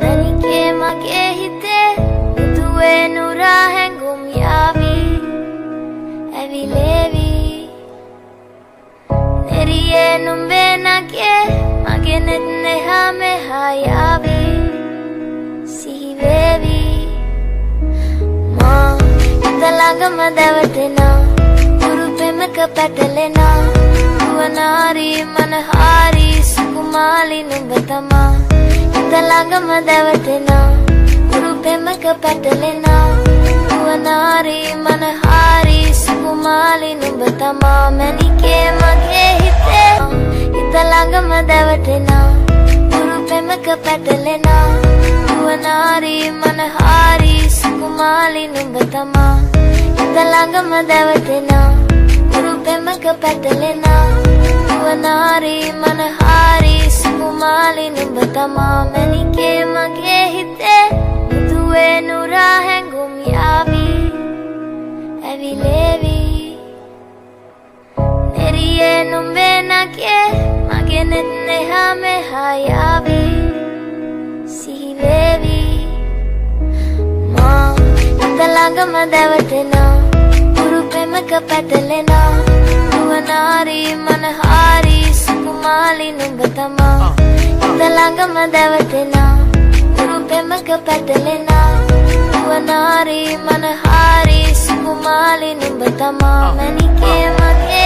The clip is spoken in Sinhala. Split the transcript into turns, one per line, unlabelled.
මැනිකේ මගේ හිතේ මුදුවේ නුරා හැඟුම් යාවි ඇවිලේවි නෙරියේ නුඹේ නගේ මගේ නෙත් නෙහා මෙහා යාවි සිහිවේවි මා හිත ළඟම දැවටෙනා ගුරු පෙමක පැටලෙනා නුවනාරි මනහාරි සුකුමාලි නුඹ තමා හිත ළඟම දැවටෙනා ගුරු පෙමක පැටලෙනා නුවනාරි මනහාරි සුකුමාලි නුඹ තමා මැනිකේ මගේ හිතේ හිත ළඟම දැවටෙනා ගුරු පෙමක පැටලෙනා නුවනාරි මනහාරි සුකුමාලි නුඹ තමා හිත ළඟම දැවටෙනා ගුරු පෙමක පැටලෙනා නුවනාරි මනහාරි සුකුමාලි නුඹ තමා මැනිකේ මගේ හිතේ මුදුවේ නුරා හැඟුම් යාවි ඇවිලේවි නෙරියේ නුඹේ නගේ මගේ නෙත් නෙහා මෙහා යාවි සිහිවේවි මා හිත ළඟම දැවටෙනා ගුරු පෙමක පැටලෙනා නුවනාරි මනහාරි සුකුමාලි නුඹ තමා හිත ළඟම දැවටෙනා ගුරු පෙමක පැටලෙනා නුවනාරි මනහාරි සුකුමාලි නුඹ තමා මැනිකේ මගේ